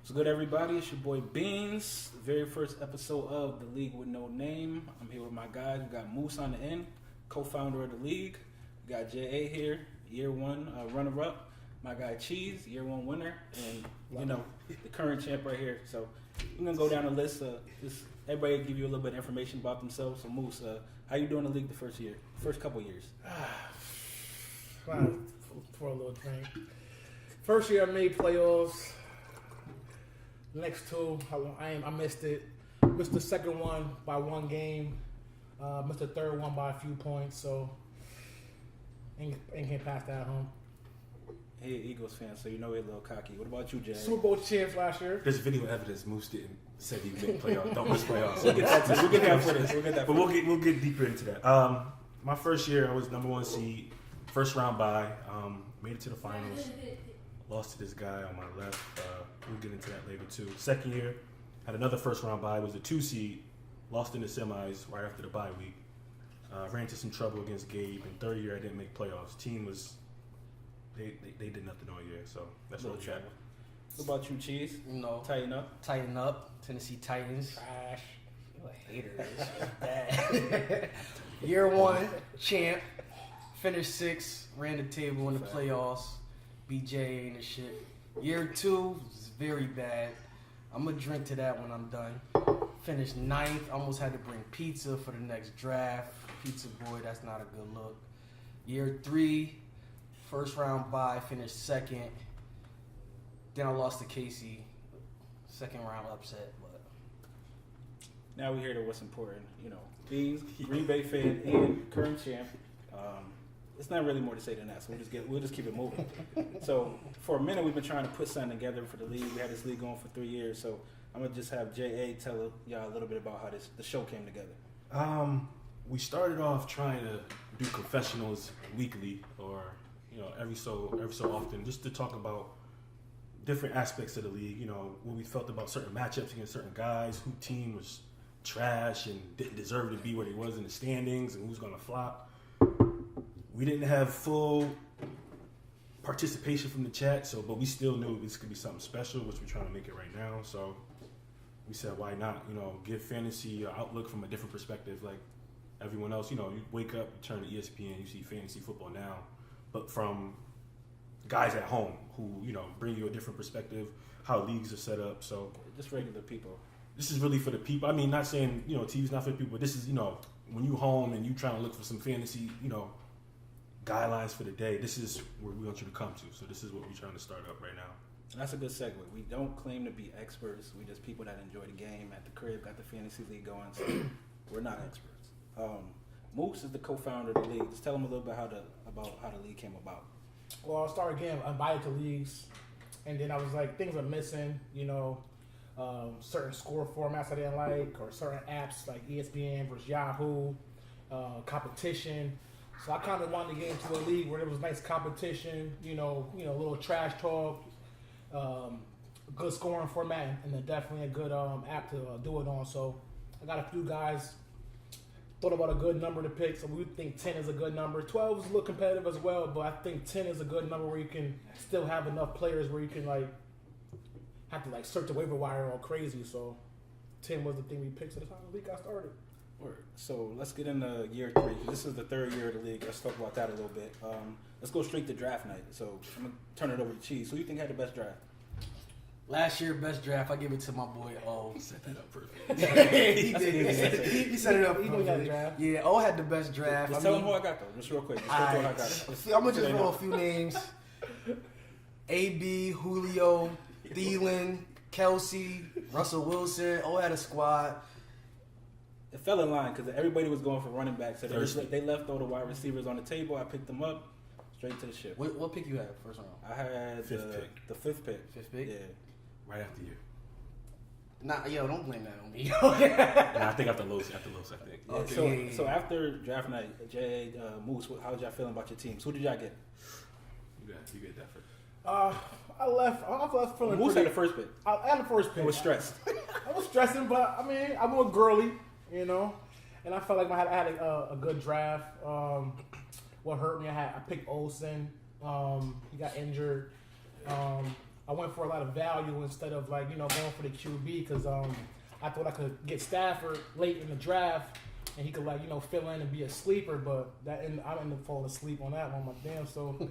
What's good, everybody? It's your boy Beans. The very first episode of The League with No Name. I'm here with my guys. We got Moose on the end, co-founder of the league. We got J.A. here, year one runner-up. My guy Cheese, year one winner. And, the current champ right here. So we're going to go down the list. Just everybody give you a little bit of information about themselves. So, Moose, how you doing in the league the first couple years? For a little thing. First year I made playoffs. Next two, I missed it. Missed the second one by one game. Missed the third one by a few points. So, ain't getting past that home. Hey, Eagles fan, so you know we're a little cocky. What about you, Jay? Super Bowl champs last year. There's video evidence Moose didn't say he made playoffs. Don't miss playoffs. We'll get that footage. But we'll get deeper into that. My first year, I was number one seed, first round bye. Made it to the finals. Lost to this guy on my left. We'll get into that later too. Second year, had another first round bye. Was a 2 seed. Lost in the semis right after the bye week. Ran into some trouble against Gabe. And third year, I didn't make playoffs. Team was they did nothing all year. So that's what we're at. What about you, Cheese? Tighten up. Tennessee Titans. Trash. You a hater. Bad. Year one, champ. Finished 6th. Ran the table in the playoffs. BJ and the shit. Year 2 is very bad. I'm going to drink to that when I'm done. Finished 9th. Almost had to bring pizza for the next draft. Pizza boy, that's not a good look. Year 3, first round bye. Finished 2nd. Then I lost to Casey. Second round upset. But now we're here to what's important. Beans, Green Bay fan, and current champ. It's not really more to say than that, so we'll just keep it moving. So for a minute, we've been trying to put something together for the league. We had this league going for 3 years, so I'm gonna just have J.A. tell y'all a little bit about how the show came together. We started off trying to do confessionals weekly, or every so often, just to talk about different aspects of the league. What we felt about certain matchups against certain guys, who team was trash and didn't deserve to be where they was in the standings, and who's gonna flop. We didn't have full participation from the chat, but we still knew this could be something special, which we're trying to make it right now. So we said, why not? Give fantasy an outlook from a different perspective, like everyone else. You wake up, you turn to ESPN, you see fantasy football now, but from guys at home who bring you a different perspective, how leagues are set up. So just regular people. This is really for the people. I mean, not saying TV's not for the people, but this is when you home and you trying to look for some fantasy guidelines for the day, this is where we want you to come to. So this is what we're trying to start up right now. And that's a good segue. We don't claim to be experts. We just people that enjoy the game at the crib, got the fantasy league going. So we're not experts. Moose is the co-founder of the league. Just tell them a little bit about how the league came about. Well, I'll start again. I invited to leagues, and then I was like, things are missing. Certain score formats I didn't like, or certain apps like ESPN versus Yahoo, competition. So I kind of wanted to get into a league where there was nice competition, a little trash talk, good scoring format, and then definitely a good app to do it on. So I got a few guys, thought about a good number to pick. So we think 10 is a good number. 12 is a little competitive as well, but I think 10 is a good number where you can still have enough players where you can have to search the waiver wire all crazy. So 10 was the thing we picked at the time the league got started. So let's get into year 3. This is the 3rd year of the league. Let's talk about that a little bit. Let's go straight to draft night. So I'm going to turn it over to Cheese. Who do you think had the best draft? last year, best draft, I give it to my boy O. He set that up perfect. He did. He set it up. He got the draft. Yeah, O had the best draft. Just tell him who I got, though. Just real quick. Just go through who I got. I'm going to just roll a few names. AB, Julio, Thielen, Kelsey, Russell Wilson. O had a squad. It fell in line because everybody was going for running backs. So they left all the wide receivers on the table. I picked them up straight to the ship. What pick you had first round? I had the 5th pick. Fifth pick? Yeah. Right after you. Nah, don't blame that on me. I think after Los, I think. Yeah, Okay. So after draft night, Jay, Moose, how did y'all feeling about your teams? Who did y'all get? You get that first. I left feeling Moose pretty. had the first pick. I had the first pick. I was stressed. I was stressing, but I mean, I'm more girly, and I felt like I had a good draft. What hurt me, I picked Olsen. He got injured. I went for a lot of value instead of like going for the QB because I thought I could get Stafford late in the draft and he could like fill in and be a sleeper, but I ended up falling asleep on that one. My damn so.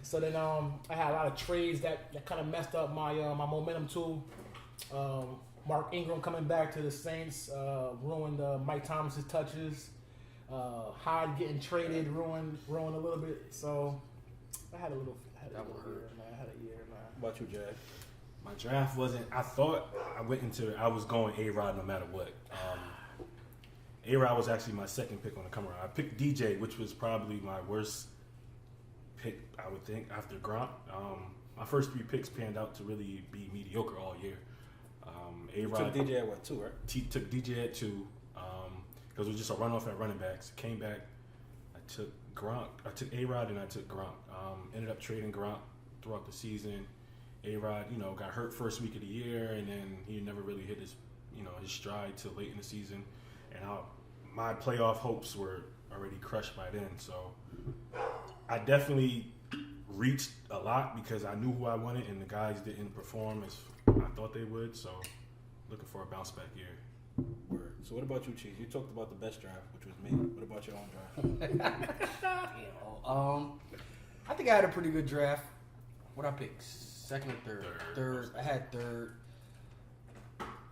So then I had a lot of trades that kind of messed up my my momentum too. Mark Ingram coming back to the Saints ruined Mike Thomas's touches. Hyde getting traded ruined a little bit. So I had a little year, man. I had a year, man. What about you, Jack? My draft wasn't. I thought I was going A-Rod no matter what. A-Rod was actually my second pick on the come around. I picked DJ, which was probably my worst pick, I would think, after Gronk. My first 3 picks panned out to really be mediocre all year. A-Rod took DJ at what, 2, right? Took DJ at 2 because it was just a runoff at running backs. Came back. I took Gronk. I took A-Rod and I took Gronk. Ended up trading Gronk throughout the season. A-Rod, got hurt first week of the year, and then he never really hit his stride till late in the season. And my playoff hopes were already crushed by then. So I definitely reached a lot because I knew who I wanted, and the guys didn't perform as I thought they would. So looking for a bounce back year. Word. So what about you, Cheese? You talked about the best draft, which was me. What about your own draft? I think I had a pretty good draft. What I pick? Second or third? Third. I had third.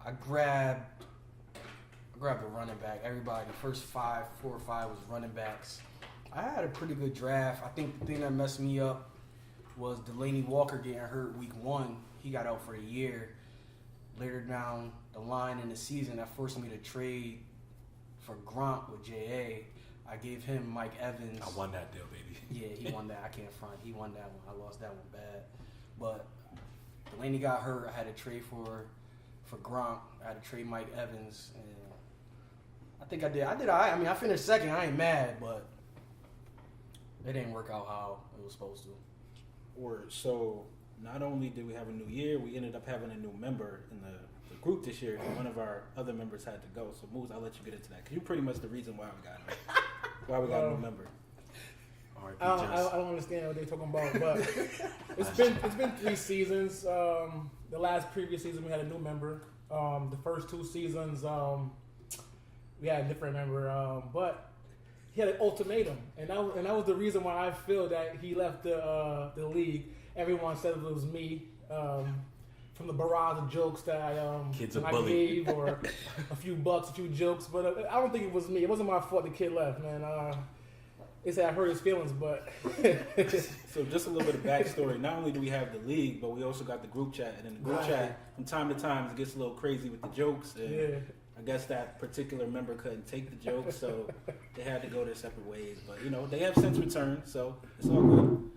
I grabbed a running back. Everybody, the first 4 or 5 was running backs. I had a pretty good draft. I think the thing that messed me up was Delaney Walker getting hurt week 1. He got out for a year. Later down the line in the season, that forced me to trade for Gronk with J.A. I gave him Mike Evans. I won that deal, baby. Yeah, he won that. I can't front. He won that one. I lost that one bad. But Delaney got hurt. I had to trade for Gronk. I had to trade Mike Evans. And I think I did. I did all right. I mean, I finished second. I ain't mad, but it didn't work out how it was supposed to. Word. So not only did we have a new year, we ended up having a new member in the group this year. And one of our other members had to go. So Moose, I'll let you get into that because you're pretty much the reason why we got a new member. I don't understand what they're talking about, but it's been 3 seasons. The last previous season we had a new member. The first 2 seasons we had a different member, but he had an ultimatum, and that was the reason why I feel that he left the league. Everyone said it was me. From the barrage of jokes that I gave, or a few bucks, a few jokes, but I don't think it was me. It wasn't my fault the kid left, man. They said I hurt his feelings, but... So just a little bit of backstory. Not only do we have the league, but we also got the group chat. And in the group chat, from time to time, it gets a little crazy with the jokes. And I guess that particular member couldn't take the jokes, so they had to go their separate ways. But, they have since returned, so it's all good.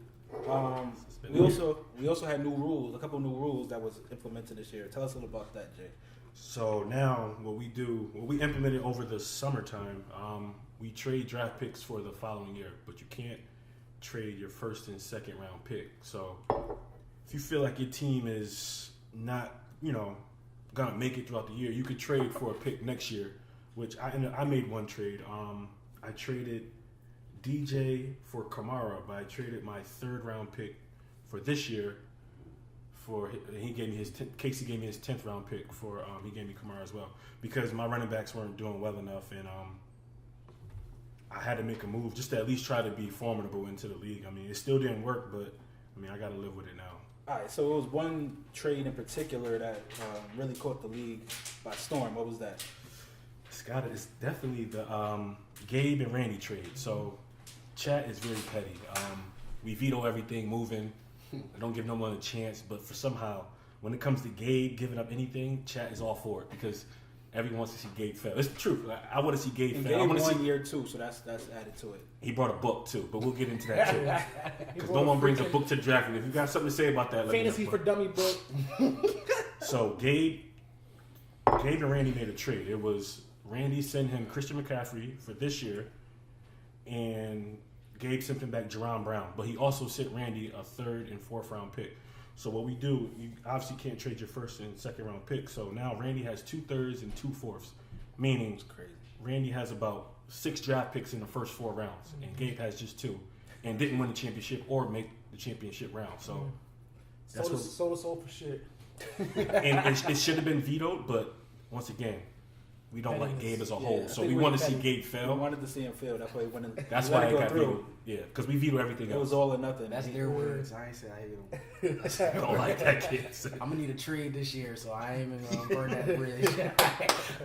We also had new rules, a couple new rules that was implemented this year. Tell us a little about that, Jay. So now what we implemented over the summertime, we trade draft picks for the following year, but you can't trade your first and second round pick. So if you feel like your team is not, gonna make it throughout the year, you could trade for a pick next year, which I made one trade. I traded DJ for Kamara, but I traded my 3rd round pick for this year. He gave me Casey gave me his 10th round pick for he gave me Kamara as well because my running backs weren't doing well enough, and I had to make a move just to at least try to be formidable into the league. I mean, it still didn't work, but I got to live with it now. All right, so it was one trade in particular that really caught the league by storm. What was that? It's definitely the Gabe and Randy trade. So chat is very petty. We veto everything moving. I don't give no one a chance, but for somehow, when it comes to Gabe giving up anything, chat is all for it because everyone wants to see Gabe fail. It's the truth. I want to see Gabe fail. I want to see year 2, so that's added to it. He brought a book too, but we'll get into that too. Because no one brings a book to the draft. If you got something to say about that, let me know. Fantasy for Dummy book. So Gabe and Randy made a trade. It was Randy sent him Christian McCaffrey for this year, and Gabe sent him back Jerron Brown, but he also sent Randy a 3rd and 4th round pick. So what we do, you obviously can't trade your 1st and 2nd round pick. So now Randy has 2 3rds and 2 4ths, meaning it's crazy. Randy has about 6 draft picks in the first 4 rounds, and Gabe has just 2, and didn't win the championship or make the championship round. So Sold for shit. And it should have been vetoed, but once again, we don't like Gabe as a whole, so we want to see Gabe We fail. wanted to see him fail. That's why he went. That's let why it it go got through. vetoed. Yeah, because we veto everything It else. was all or nothing. That's their words. I ain't say I hate them. I don't like that kid. I'm gonna need a trade this year, so I ain't even gonna burn that bridge.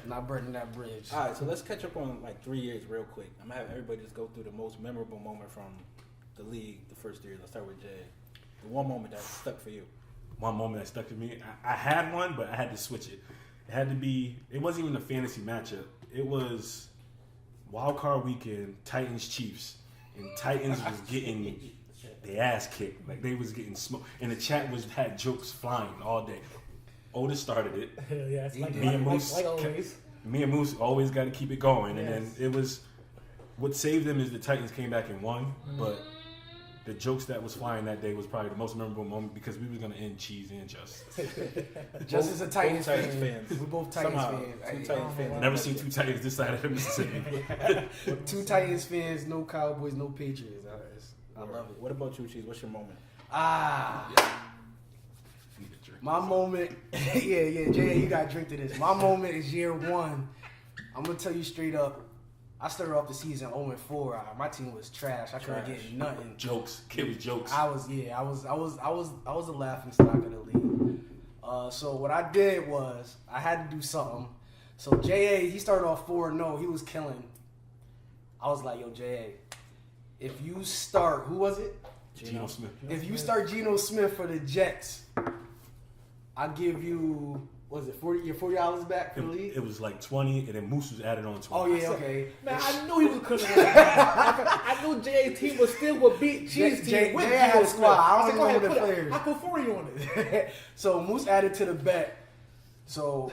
I'm not burning that bridge. All right, so let's catch up on like 3 years real quick. I'm gonna have everybody just go through the most memorable moment from the league the first 3 years. Let's start with Jay. The one moment that stuck for you. One moment that stuck to me. I had one, but I had to switch it. It had to be. It wasn't even a fantasy matchup. It was wild card weekend, Titans Chiefs, and Titans was getting their ass kicked. Like they was getting smoked, and the chat had jokes flying all day. Otis started it. Yeah, it's like, Me and Moose like always. Me and Moose always got to keep it going, and Yes. then it was what saved them is the Titans came back and won, but. The jokes that was flying that day was probably the most memorable moment because we were going to end Cheese and Justice. Just as a Titans both Titans fan, fans. we're both Titans Somehow, fans. two Titans fans. Never seen two Titans this side of the Mississippi. Two Titans fans, no Cowboys, no Patriots. I love it. What about you, Cheese? What's your moment? My moment, yeah, Jay, you got to drink to this. My moment is year one. I'm gonna tell you straight up. I started off the season 0-4. My team was trash. I couldn't Trash. get nothing. Jokes. Kid was jokes. I was a laughing stock of the league. So what I did was I had to do something. So J.A. he started off 4-0. He was killing. I was like, yo, J.A., if you start, who was it? Geno Smith. If you start Geno Smith for the Jets, I'll give you, what was it, your $40 back for the league? It was like 20, and then Moose was added on 20. Oh, yeah, okay. Man, I knew he was cooking. I knew Jay's team was still would beat Cheese team with Jay had a Geno squad. Smith. I said, don't go even know ahead, the put it. players. I put 40 on it. So Moose added to the bet. So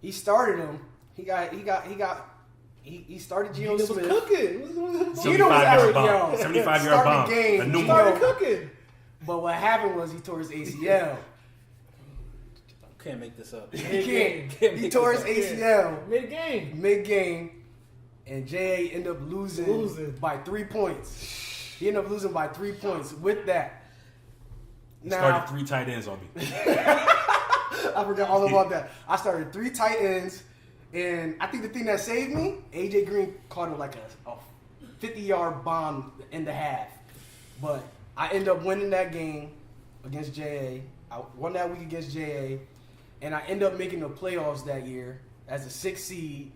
he started him. He started Geno He was Smith. cooking. Geno was out, 75-yard bomb. yo. 75-yard Start bomb. the game. A new He one. started cooking. But what happened was he tore his ACL. Can't make this up. He Mid-game. can't. He tore his ACL Mid-game. mid-game, and Jay ended up losing Losing. by 3 points. He ended up losing by 3 points with that. He Now, started 3 tight ends on me. I forgot all about that. I started 3 tight ends, and I think the thing that saved me, AJ Green caught it like a 50-yard bomb in the half. But I ended up winning that game against JA. I won that week against JA, and I ended up making the playoffs that year as a 6th seed,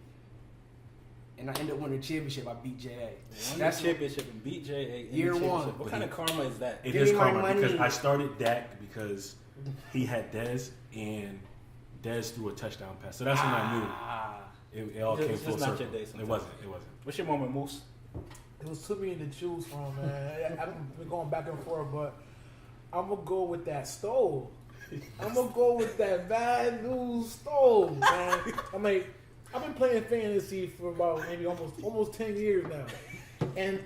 and I ended up winning the championship. I beat JA. Won That's the championship and beat J.A. in Year the championship. one. What kind of karma is that? It Give is me my karma money. because I started Dak because he had Dez, and Dez threw a touchdown pass. So that's when I knew it all It's came just full not circle. your day It sometimes. wasn't. What's your moment, Moose? It was too many to choose from, man. I've been going back and forth, but I'm going to go with that stove. I'm going to go with that bad news stove, man. I mean, I've been playing fantasy for about maybe almost 10 years now. And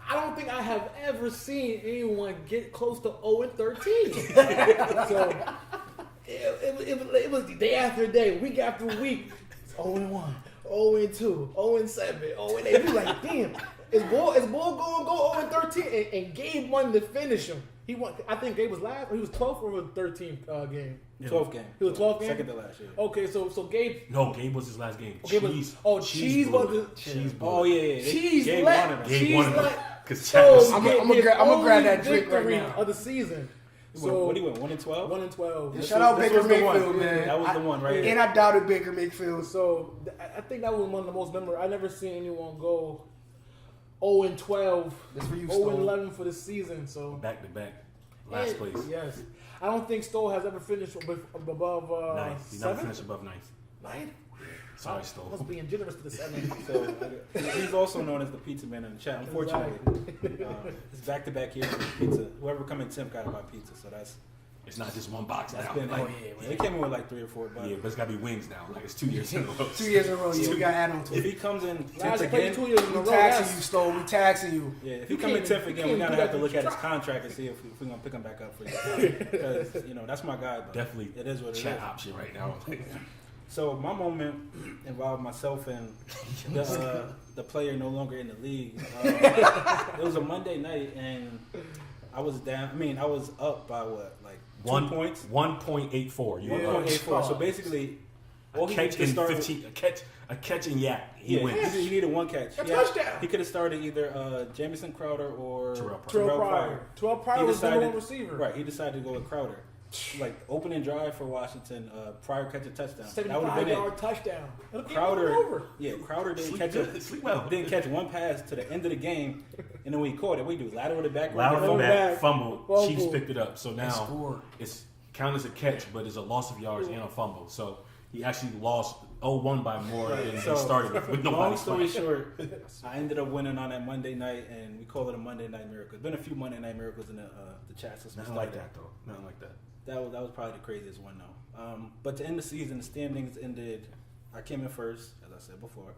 I don't think I have ever seen anyone get close to 0-13. So it was day after day, week after week. 0-1, 0-2, 0-7, 0-8. We like, damn, is Bull going to go 0-13? And Gabe won to finish him. He won. I think Gabe was last, or he was 12th or 13th game. 12th game. He was 12th game? Second to last year. Okay, so Gabe. No, Gabe was his last game. Gabe was- Cheese blew was it. the- Cheese blew Oh, it. yeah. Cheese Gabe left. wanted him. Gabe Cheese wanted him. left. Because So I'm Gabe- gonna his grab only that drink right victory now. of the season. What do you win? 1-12? 1-12. Shout out This Baker was the one. Mayfield, man. That was the one, right? And I doubted Baker Mayfield. So I think that was one of the most memorable. I never seen anyone go 0-12, That's for you, Stone. 0-11 for the season. So back to back, last And- place. Yes, I don't think Stowe has ever finished above Ninth. He never 7. finished above ninth. 9. Sorry, Must Stowe. being generous to the 7. So he's also known as the pizza man in the chat. Unfortunately, it's back-to-back years with pizza. Whoever come in 10th got to buy pizza. So that's It's not just one box that's now. been like yeah, they came in with like 3 or 4 bucks. Yeah, but it's got to be wings now. Like it's 2 years in a row. 2 years in a row, yeah, we got to add on to If it. he comes in 10th Last played 2 again, years in a We row. taxing yes. you, Stone. We taxing you. yeah, if You he come in can't- 10th you again, can't we gotta do have that to look to at his try. contract and see if we're gonna pick him back up for you. Because that's my guy. But Definitely it is what it is. chat option right now. So my moment involved myself and the player no longer in the league. It was a Monday night, and I was down. I mean, I was up by what, like 2 points? 1.84. You were up. 1.84. So basically, a catch in 15. A catch in yak. He wins. He needed one catch. A touchdown. He could have started either Jamison Crowder or Terrell Pryor. Terrell Pryor was the number one receiver. Right. He decided to go with Crowder. Like opening drive for Washington, Pryor catch a touchdown. 75-yard touchdown. Crowder didn't didn't catch one pass to the end of the game, and then when he caught it, we do lateral back, fumble. Chiefs picked it up, so now it's counted as a catch, but it's a loss of yards and a fumble. So he actually lost 0-1 by more than he started with nobody. Long story short, I ended up winning on that Monday night, and we call it a Monday Night Miracle. There's been a few Monday Night Miracles in the chat system. Nothing like that, though. Nothing like that. That was probably the craziest one, though. But to end the season, the standings ended. I came in first, as I said before.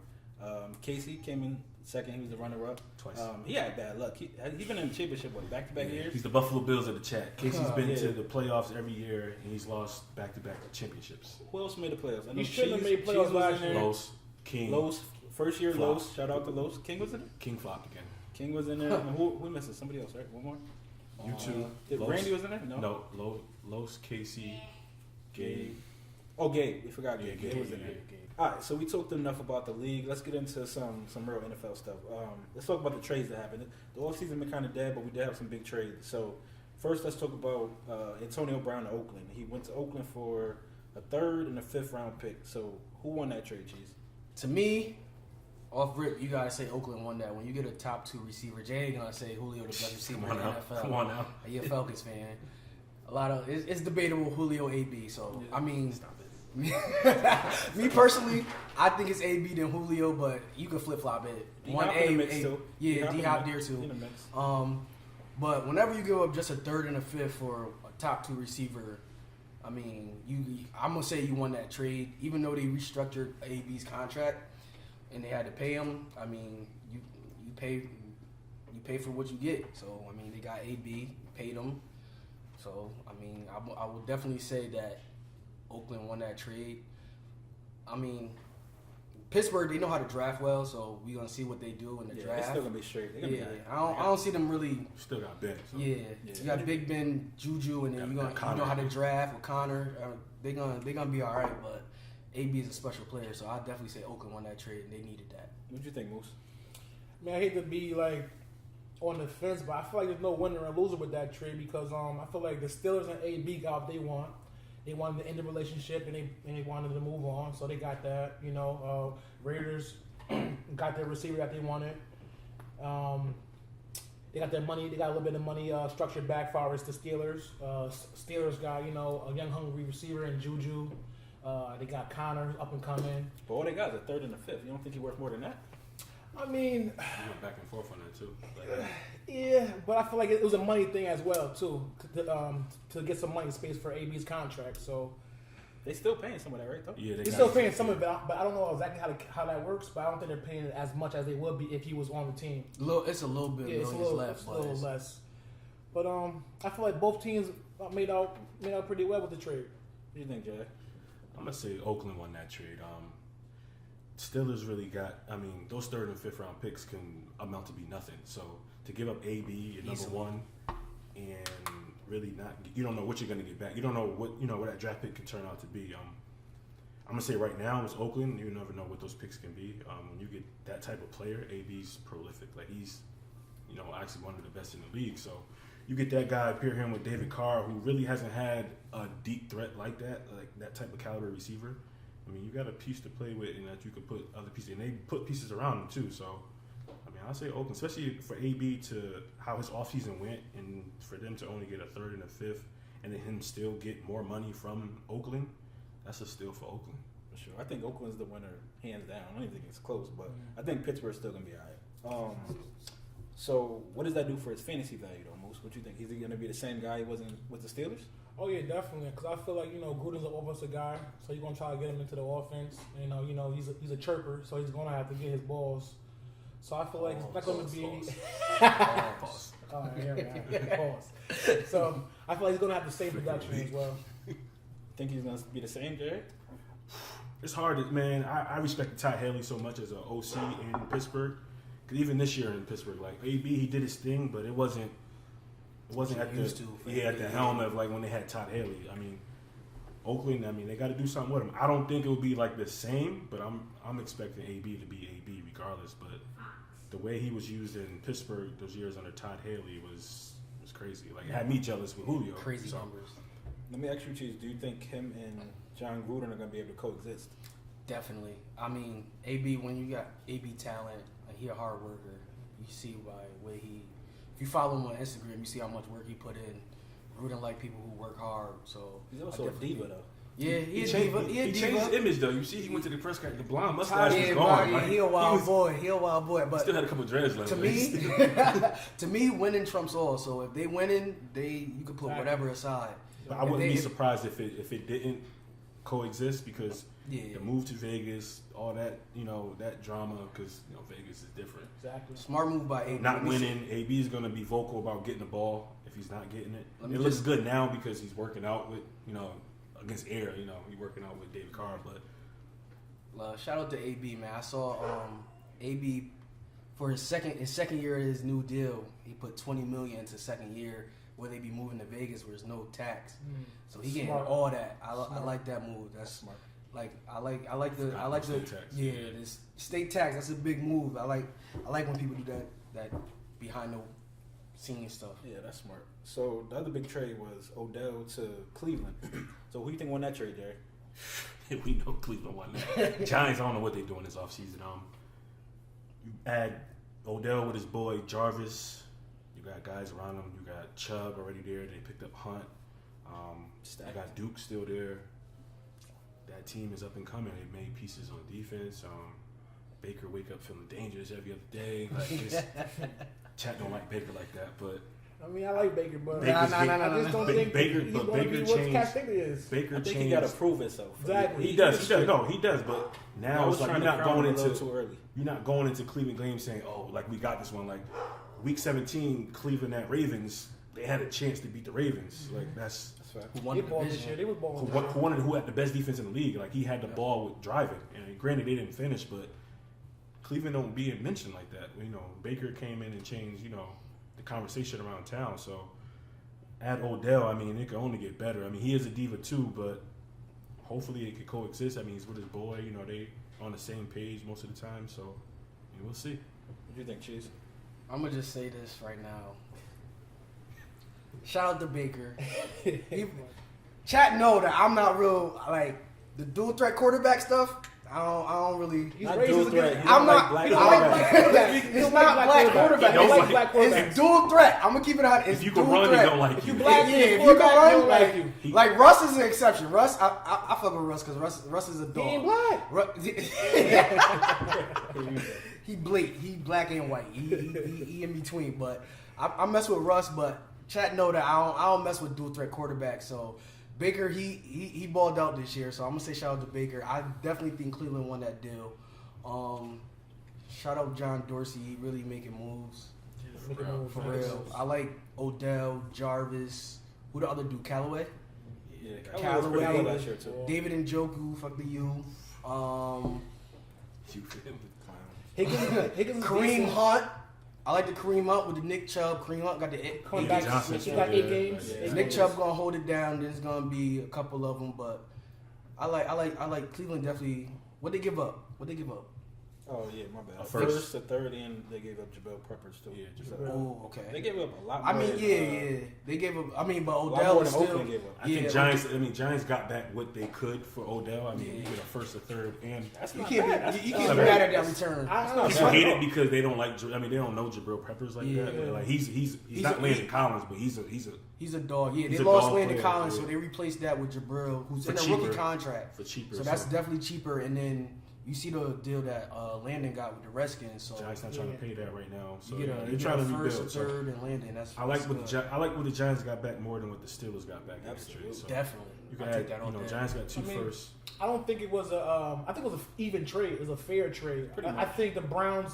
Casey came in second. He was the runner-up. Twice. He had bad luck. He's been in the championship, back-to-back years? He's the Buffalo Bills of the chat. Casey's been to the playoffs every year, and he's lost back-to-back championships. Who else made the playoffs? I know He shouldn't have made playoffs last year. Los, King. Los, first year Flop. Los. Shout out to Los. King was in it? King flopped again. King was in there. And who missing? Somebody else, right? One more? You two. Randy was in there? No. Los, Casey, Gabe. Oh, Gabe. We forgot Gabe. Gabe Gabe was in there. All right, so we talked enough about the league. Let's get into some real NFL stuff. Let's talk about the trades that happened. The offseason been kind of dead, but we did have some big trades. So first, let's talk about Antonio Brown to Oakland. He went to Oakland for a 3rd and a 5th round pick. So who won that trade, Cheese? To me, off rip, you gotta say Oakland won that. When you get a top 2 receiver, Jay ain't gonna say Julio the best receiver in the NFL. Come on now. You're a Falcons fan. It's debatable Julio AB. So I mean, me personally, I think it's AB than Julio, but you can flip flop it. One A, yeah, D Hop there too. In the mix. But whenever you give up just a 3rd and a 5th for a top 2 receiver, I mean, I'm gonna say you won that trade, even though they restructured AB's contract and they had to pay him. I mean, you pay for what you get. So I mean, they got AB, paid him. So I mean, I would definitely say that Oakland won that trade. I mean, Pittsburgh, they know how to draft well, so we're gonna see what they do in the draft. They're still gonna be straight. I don't see them really. Still got Ben. So. Yeah, you got Big Ben, Juju, and then you know how to draft with Connor. They're gonna be all right, but AB is a special player, so I definitely say Oakland won that trade, and they needed that. What'd you think, Moose? Man, I hate to be like on the fence, but I feel like there's no winner or loser with that trade because I feel like the Steelers and AB got what they want. They wanted to end the relationship and they wanted to move on, so they got that. You know, Raiders got their receiver that they wanted. They got their money. They got a little bit of money structured back far as the Steelers. Steelers got a young hungry receiver in Juju. They got Connor up and coming. But all they got is a 3rd and a 5th. You don't think he's worth more than that? I mean, you went back and forth on that too. Yeah, but I feel like it was a money thing as well too, to get some money space for AB's contract. So they still paying some of that, right? Though. Yeah, they're still paying some of it, but I don't know exactly how that works. But I don't think they're paying as much as they would be if he was on the team. It's a little bit less. A little less. But I feel like both teams made out pretty well with the trade. What do you think, Jay? I'm gonna say Oakland won that trade. Steelers really got. I mean, those 3rd and 5th round picks can amount to be nothing. So to give up AB at number 1 and really not, you don't know what you're gonna get back. You don't know what that draft pick can turn out to be. I'm gonna say right now it's Oakland. You never know what those picks can be. When you get that type of player, AB's prolific. Like he's, actually one of the best in the league. So you get that guy, pair him with David Carr, who really hasn't had a deep threat like that type of caliber receiver. I mean, you got a piece to play with, and that you can put other pieces, and they put pieces around him too. So, I mean, I'll say Oakland, especially for AB to how his offseason went, and for them to only get a 3rd and a 5th, and then him still get more money from Oakland. That's a steal for Oakland. For sure, I think Oakland's the winner, hands down. I don't even think it's close, but I think Pittsburgh's still gonna be all right. So, what does that do for his fantasy value, though, Moose? What do you think? Is he gonna be the same guy he was with the Steelers? Oh yeah, definitely. Because I feel like Gruden's an offensive guy, so you're gonna try to get him into the offense. And he's a chirper, so he's gonna have to get his balls. So I feel like it's not gonna be any. Pause. Oh, yeah, pause. So I feel like he's gonna have the same production as well. Think he's gonna be the same, Jared? It's hard, man. I respect Todd Haley so much as an OC in Pittsburgh. Because even this year in Pittsburgh, like AB, he did his thing, but it wasn't It wasn't at the helm of like when they had Todd Haley. I mean, Oakland. I mean, they got to do something with him. I don't think it would be like the same, but I'm expecting AB to be AB regardless. But the way he was used in Pittsburgh those years under Todd Haley was crazy. Like it had me jealous with Julio. Crazy numbers. Let me ask you, Cheese. Do you think him and John Gruden are going to be able to coexist? Definitely. I mean, AB, when you got AB talent, like he a hard worker. You see by the way he, if you follow him on Instagram, you see how much work he put in. Gruden like people who work hard. So he's also a diva, though. Yeah, he's a diva. He changed his image, though. You see, he went to the press conference. The blonde mustache was gone. Yeah, he a wild boy. He a wild boy. But still had a couple of dreads left. To me, winning trumps all. So if they winning, you could put whatever aside. But I wouldn't be surprised if it didn't coexist because the move to Vegas, all that that drama because Vegas is different. Exactly. Smart move by AB. Not winning, AB is going to be vocal about getting the ball if he's not getting it. It looks good now because he's working out with against Air. He's working out with David Carr. But shout out to AB, man. I saw AB for his second year of his new deal. He put $20 million into second year where they be moving to Vegas where there's no tax. So he getting all that. I like that move. That's smart. Like I like the state tax. This state tax. That's a big move. I like when people do that behind the scenes stuff. Yeah, that's smart. So the other big trade was Odell to Cleveland. So who do you think won that trade, Jerry? We know Cleveland won that. Giants, I don't know what they're doing this offseason. You add Odell with his boy Jarvis. You got guys around him. You got Chubb already there. They picked up Hunt. You got Duke still there. That team is up and coming. They made pieces on defense. Baker wake up feeling dangerous every other day. Like Chat don't like Baker like that, but I mean, I like Baker, but I just don't think Baker. he's But going to Baker be what changed. Cash Taylor is. Baker I think changed. he got to prove himself. Exactly. He does. No, he does. But now it's like you're not going into too early. You're not going into Cleveland games saying, "Oh, like we got this one." Like week 17, Cleveland at Ravens, they had a chance to beat the Ravens. Like that's who won They the balled this division. year. They was balling. who had the best defense in the league. Like he had the ball with driving, and granted they didn't finish, but Cleveland don't be mentioned like that. Baker came in and changed the conversation around town. So add Odell, I mean, it can only get better. I mean, he is a diva too, but hopefully it could coexist. I mean, he's with his boy. They on the same page most of the time. So we'll see. What do you think, Cheese? I'm gonna just say this right now. Shout out to Baker. Chat know that I'm not real like the dual threat quarterback stuff. I don't really. He's Not racist dual against- threat. I'm not. black He don't like quarterbacks. black quarterbacks. It's not black quarterback. He don't like It's black quarterbacks. It's dual threat. I'm gonna keep it hot. It's If you can dual run, threat. he don't like If you. you black, Yeah, you if you quarterback, can he run, don't like you. like Russ is an exception. Russ, I fuck with Russ because Russ is a dog. He ain't black. He black and white. He in between. But I mess with Russ. But chat know that I don't mess with dual threat quarterbacks. So Baker he balled out this year. So I'm gonna say shout out to Baker. I definitely think Cleveland won that deal. Shout out John Dorsey. He really making moves for real. I like Odell, Jarvis. Who the other dude? Callaway. Yeah, Callaway. Callaway last year too. David Njoku. Fuck the U. Higgins Kareem decent. Hunt. I like the Kareem Hunt with the Nick Chubb. Kareem Hunt got the Coming AJ back, Johnson he got still 8 there. games. Yeah. Eight Nick games. Chubb gonna hold it down. There's gonna be a couple of them, but I like Cleveland definitely. What they give up? Oh yeah, my bad. A first. First to third, and they gave up Jabril Peppers too. Yeah, So, Oh, okay. they gave up a lot. I More mean, than, yeah. They gave up. I mean, but lot Odell more is than still. Oakland gave up. I think Yeah, Giants got back what they could for Odell. I mean, you get a first, a third, and That's You not can't bad. be. You That's can't not be bad. mad at that return. I people hate it because they don't like. I mean, they don't know Jabril Peppers like Yeah. that. But like he's not a- Landon Collins, but he's a He's a dog. Yeah, He's they a lost dog Landon player, Collins, yeah. so they replaced that with Jabril, who's For in a cheaper. rookie contract. for cheaper. So that's definitely cheaper. And then you see the deal that Landon got with the Redskins. So Giants not trying to pay that right now. So you get they're a trying to first, rebuild. a So third, and Landon. That's I like that's what good. I like what the Giants got back more than what the Steelers got back. Absolutely. So Definitely. you can I'll add, take that all day. Giants got two I mean, firsts. I don't think it was a. I think it was an even trade. It was a fair trade. Pretty I much. think the Browns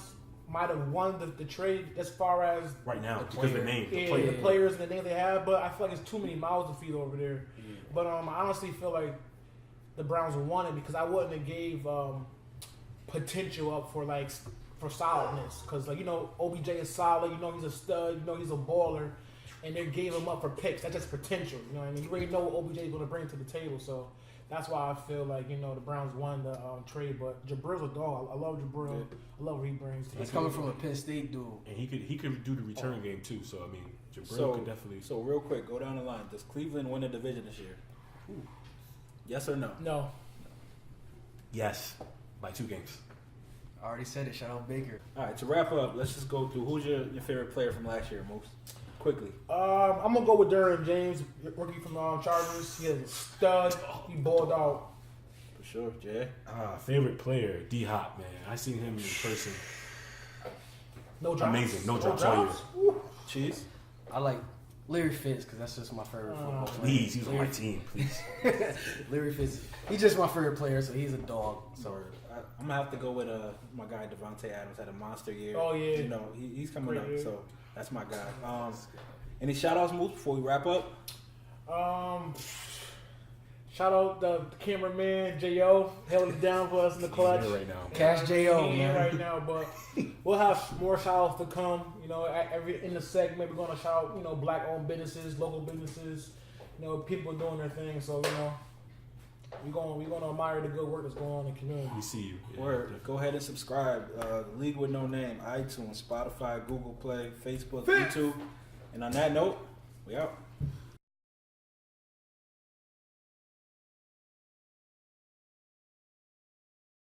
might have won the trade as far as Right now, The because of the player. name, the the player. players and the name they have. But I feel like it's too many mouths to feed over there. Yeah. But I honestly feel like the Browns won it because I wouldn't have gave potential up for solidness. Because OBJ is solid. He's a stud. He's a baller. and they gave him up for picks. That's just potential. You know what I mean? You already know what OBJ is going to bring to the table, so that's why I feel like, you know, the Browns won the trade. But Jabril's a dog. I love Jabril. Yeah. I love what he brings to the He's table. coming from a Penn State dude. And he could do the return game too. So I mean, Jabril So, could definitely. so real quick, go down the line. Does Cleveland win the division this year? Yes or no? No. Yes, by 2 games. I already said it. Shout out Baker. All right, to wrap up, let's just go through who's your favorite player from last year, Moose? Quickly. I'm going to go with Derwin James, rookie from Chargers. He is a stud. He balled out. For sure, Jay. Favorite player, D Hop, man. I seen him in person. No drops. Amazing. No drops all year. Woo. Cheese? I like Larry Fitz because that's just my favorite football player. Please, he was on my team, please. Larry Fitz. He's just my favorite player, so he's a dog. So I'm going to have to go with my guy, Devontae Adams, had a monster year. Oh, yeah. You know, he's coming Great up, year. so that's my guy. Any shout-outs, Moose, before we wrap up? Shout out the cameraman, J.O. held it down for us in the clutch. He's here right now. Cash J.O., He ain't man. right now, but we'll have more shout outs to come. You know, in the segment, we're going to shout, you know, black owned businesses, local businesses, you know, people doing their thing. So, you know, we're going to admire the good work that's going on in the community. We see you. Yeah, Word. definitely. Go ahead and subscribe. League with No Name, iTunes, Spotify, Google Play, Facebook, YouTube. And on that note, we out.